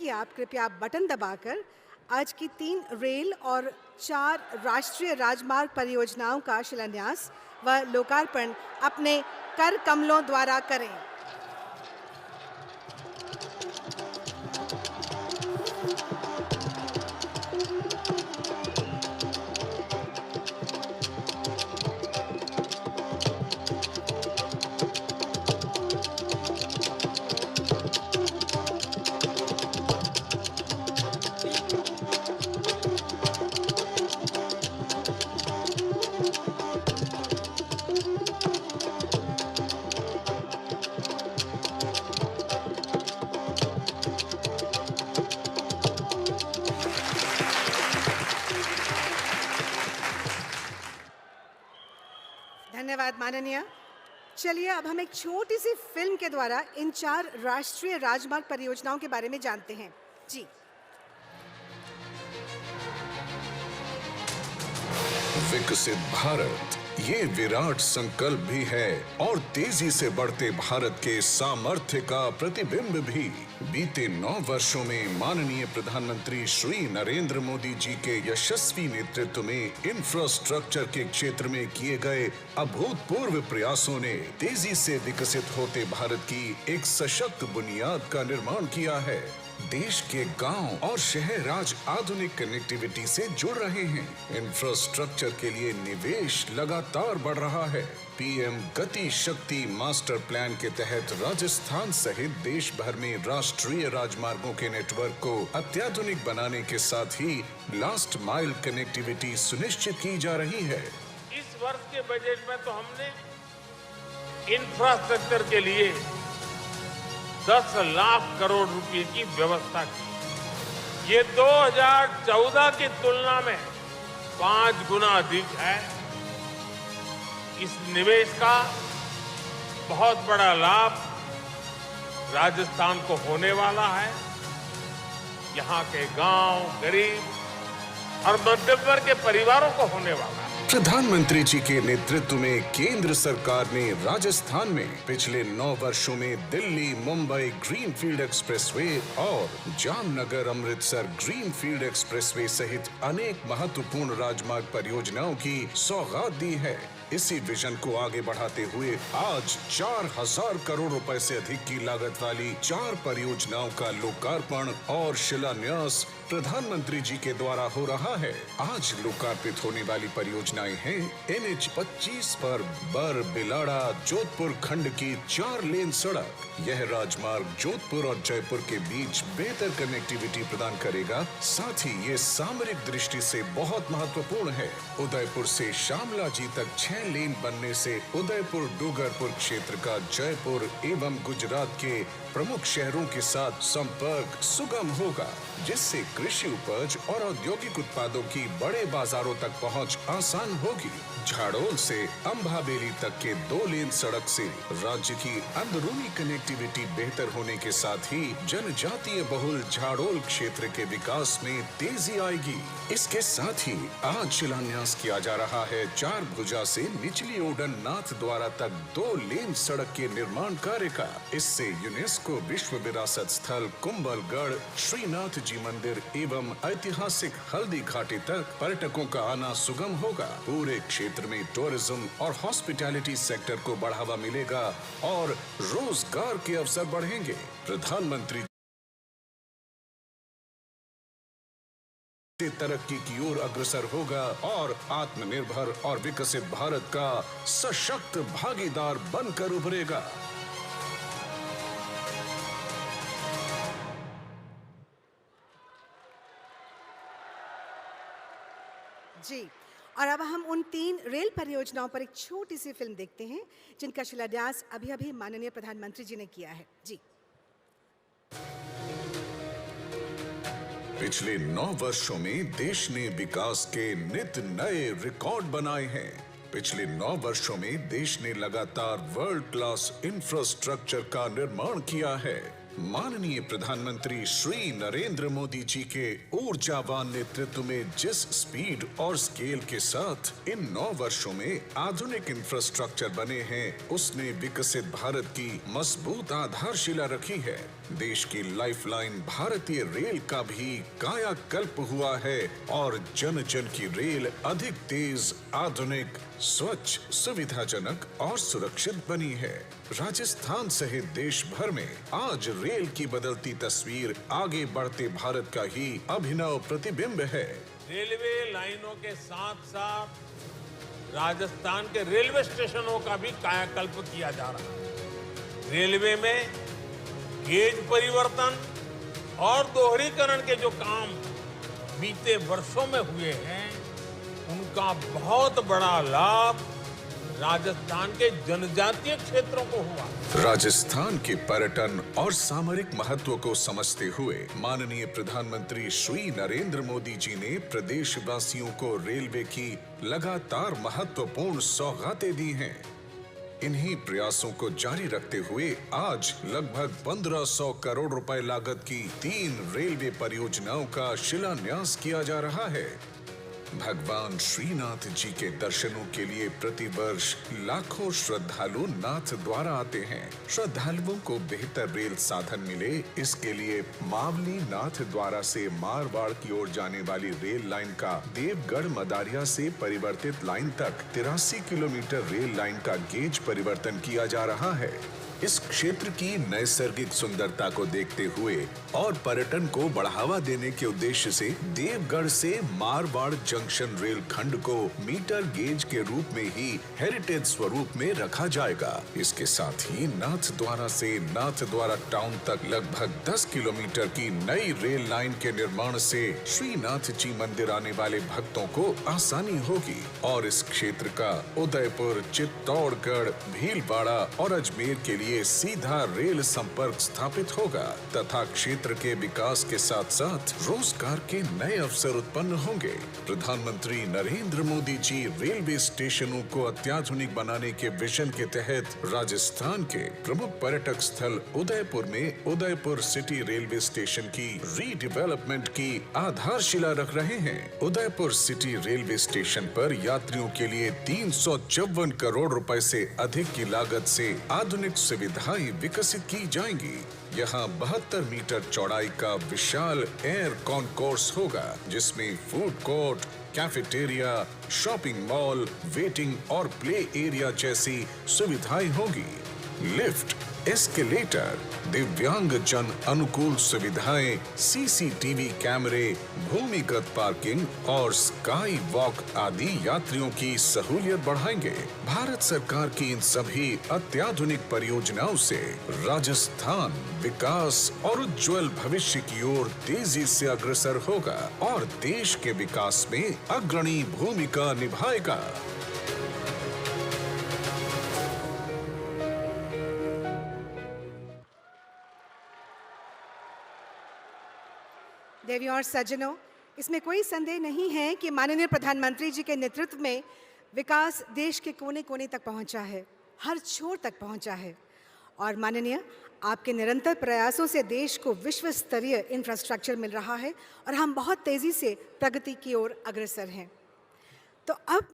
कि आप कृपया बटन दबाकर आज की 3 रेल और 4 राष्ट्रीय राजमार्ग परियोजनाओं का शिलान्यास व लोकार्पण अपने कर कमलों द्वारा करें। धन्यवाद माननीय। चलिए अब हम एक छोटी सी फिल्म के द्वारा इन 4 राष्ट्रीय राजमार्ग परियोजनाओं के बारे में जानते हैं। जी, विकसित भारत, ये विराट संकल्प भी है और तेजी से बढ़ते भारत के सामर्थ्य का प्रतिबिंब भी। बीते 9 वर्षों में माननीय प्रधानमंत्री श्री नरेंद्र मोदी जी के यशस्वी नेतृत्व में इंफ्रास्ट्रक्चर के क्षेत्र में किए गए अभूतपूर्व प्रयासों ने तेजी से विकसित होते भारत की एक सशक्त बुनियाद का निर्माण किया है। देश के गांव और शहर आज आधुनिक कनेक्टिविटी से जुड़ रहे हैं। इंफ्रास्ट्रक्चर के लिए निवेश लगातार बढ़ रहा है। पीएम गति शक्ति मास्टर प्लान के तहत राजस्थान सहित देश भर में राष्ट्रीय राजमार्गों के नेटवर्क को अत्याधुनिक बनाने के साथ ही लास्ट माइल कनेक्टिविटी सुनिश्चित की जा रही है। इस वर्ष के बजट में तो हमने इंफ्रास्ट्रक्चर के लिए 10 लाख करोड़ रुपए की व्यवस्था की। ये 2014 की तुलना में 5 गुना अधिक है। इस निवेश का बहुत बड़ा लाभ राजस्थान को होने वाला है। यहाँ के गांव, गरीब और मध्यम वर्ग के परिवारों को होने वाला है। प्रधानमंत्री जी के नेतृत्व में केंद्र सरकार ने राजस्थान में पिछले 9 वर्षों में दिल्ली मुंबई ग्रीनफील्ड एक्सप्रेसवे और जामनगर अमृतसर ग्रीनफील्ड एक्सप्रेसवे सहित अनेक महत्वपूर्ण राजमार्ग परियोजनाओं की सौगात दी है। इसी विजन को आगे बढ़ाते हुए आज 4000 करोड़ रुपए से अधिक की लागत वाली 4 परियोजनाओं का लोकार्पण और शिलान्यास प्रधानमंत्री जी के द्वारा हो रहा है। आज लोकार्पित होने वाली परियोजनाएं हैं NH 25 पर बर बिलाड़ा जोधपुर खंड की 4 लेन सड़क। यह राजमार्ग जोधपुर और जयपुर के बीच बेहतर कनेक्टिविटी प्रदान करेगा। साथ ही ये सामरिक दृष्टि से बहुत महत्वपूर्ण है। उदयपुर से शामला जी तक 6 लेन बनने से उदयपुर डूंगरपुर क्षेत्र का जयपुर एवं गुजरात के प्रमुख शहरों के साथ संपर्क सुगम होगा, जिससे कृषि उपज और औद्योगिक उत्पादों की बड़े बाजारों तक पहुंच आसान होगी। झाड़ोल से अंबाबेली तक के 2 लेन सड़क से राज्य की अंदरूनी कनेक्टिविटी बेहतर होने के साथ ही जनजातीय बहुल झाड़ोल क्षेत्र के विकास में तेजी आएगी। इसके साथ ही आज शिलान्यास किया जा रहा है 4 भुजा से निचली ओडन नाथ द्वारा तक 2 लेन सड़क के निर्माण कार्य का। इससे यूनेस्को विश्व विरासत स्थल कुंभलगढ़ श्रीनाथ जी मंदिर एवं ऐतिहासिक हल्दी घाटी तक पर्यटकों का आना सुगम होगा। पूरे क्षेत्र में टूरिज्म और हॉस्पिटैलिटी सेक्टर को बढ़ावा मिलेगा और रोजगार के अवसर बढ़ेंगे। प्रधानमंत्री तरक्की की ओर अग्रसर होगा और आत्मनिर्भर और विकसित भारत का सशक्त भागीदार बनकर उभरेगा। जी, और अब हम उन 3 रेल परियोजनाओं पर एक छोटी सी फिल्म देखते हैं जिनका शिलान्यास अभी माननीय प्रधानमंत्री जी ने किया है। जी, पिछले 9 वर्षों में देश ने विकास के नित नए रिकॉर्ड बनाए हैं। पिछले 9 वर्षों में देश ने लगातार वर्ल्ड क्लास इंफ्रास्ट्रक्चर का निर्माण किया है। माननीय प्रधानमंत्री श्री नरेंद्र मोदी जी के ऊर्जावान नेतृत्व में जिस स्पीड और स्केल के साथ इन 9 वर्षों में आधुनिक इंफ्रास्ट्रक्चर बने हैं, उसने विकसित भारत की मजबूत आधारशिला रखी है। देश की लाइफलाइन भारतीय रेल का भी कायाकल्प हुआ है और जन जन की रेल अधिक तेज, आधुनिक, स्वच्छ, सुविधाजनक और सुरक्षित बनी है। राजस्थान सहित देश भर में आज रेल की बदलती तस्वीर आगे बढ़ते भारत का ही अभिनव प्रतिबिंब है। रेलवे लाइनों के साथ साथ राजस्थान के रेलवे स्टेशनों का भी कायाकल्प किया जा रहा है। रेलवे में गेज परिवर्तन और दोहरीकरण के जो काम बीते वर्षों में हुए हैं, उनका बहुत बड़ा लाभ राजस्थान के जनजातीय क्षेत्रों को हुआ। राजस्थान के पर्यटन और सामरिक महत्व को समझते हुए माननीय प्रधानमंत्री श्री नरेंद्र मोदी जी ने प्रदेशवासियों को रेलवे की लगातार महत्वपूर्ण सौगातें दी हैं। इन्हीं प्रयासों को जारी रखते हुए आज लगभग 1500 करोड़ रुपए लागत की 3 रेलवे परियोजनाओं का शिलान्यास किया जा रहा है। भगवान श्रीनाथ जी के दर्शनों के लिए प्रतिवर्ष लाखों श्रद्धालु नाथ द्वारा आते हैं। श्रद्धालुओं को बेहतर रेल साधन मिले, इसके लिए मावली नाथ द्वारा से मारवाड़ की ओर जाने वाली रेल लाइन का देवगढ़ मदारिया से परिवर्तित लाइन तक 83 किलोमीटर रेल लाइन का गेज परिवर्तन किया जा रहा है। इस क्षेत्र की नैसर्गिक सुंदरता को देखते हुए और पर्यटन को बढ़ावा देने के उद्देश्य से देवगढ़ से मारवाड़ जंक्शन रेल खंड को मीटर गेज के रूप में ही हेरिटेज स्वरूप में रखा जाएगा। इसके साथ ही नाथद्वारा से नाथद्वारा टाउन तक लगभग 10 किलोमीटर की नई रेल लाइन के निर्माण से श्रीनाथ जी मंदिर आने वाले भक्तों को आसानी होगी और इस क्षेत्र का उदयपुर, चित्तौड़गढ़, भीलवाड़ा और अजमेर के लिए सीधा रेल संपर्क स्थापित होगा तथा क्षेत्र के विकास के साथ साथ रोजगार के नए अवसर उत्पन्न होंगे। प्रधानमंत्री नरेंद्र मोदी जी रेलवे स्टेशनों को अत्याधुनिक बनाने के विजन के तहत राजस्थान के प्रमुख पर्यटक स्थल उदयपुर में उदयपुर सिटी रेलवे स्टेशन की रीडेवलपमेंट की आधारशिला रख रहे हैं। उदयपुर सिटी रेलवे स्टेशन पर यात्रियों के लिए 354 करोड़ रुपए से अधिक की लागत से आधुनिक सुविधाएं विकसित की जाएंगी। यहाँ 72 मीटर चौड़ाई का विशाल एयर कॉन्कोर्स होगा, जिसमें food court, cafeteria, shopping mall, waiting और प्ले एरिया जैसी सुविधाएं होगी। लिफ्ट, एस्केलेटर, दिव्यांग जन अनुकूल सुविधाएं, सीसीटीवी कैमरे, भूमिगत पार्किंग और स्काई वॉक आदि यात्रियों की सहूलियत बढ़ाएंगे। भारत सरकार की इन सभी अत्याधुनिक परियोजनाओं से राजस्थान विकास और उज्जवल भविष्य की ओर तेजी से अग्रसर होगा और देश के विकास में अग्रणी भूमिका निभाएगा। देवियों और सज्जनों, इसमें कोई संदेह नहीं है कि माननीय प्रधानमंत्री जी के नेतृत्व में विकास देश के कोने कोने तक पहुंचा है, हर छोर तक पहुंचा है और माननीय आपके निरंतर प्रयासों से देश को विश्व स्तरीय इंफ्रास्ट्रक्चर मिल रहा है और हम बहुत तेज़ी से प्रगति की ओर अग्रसर हैं। तो अब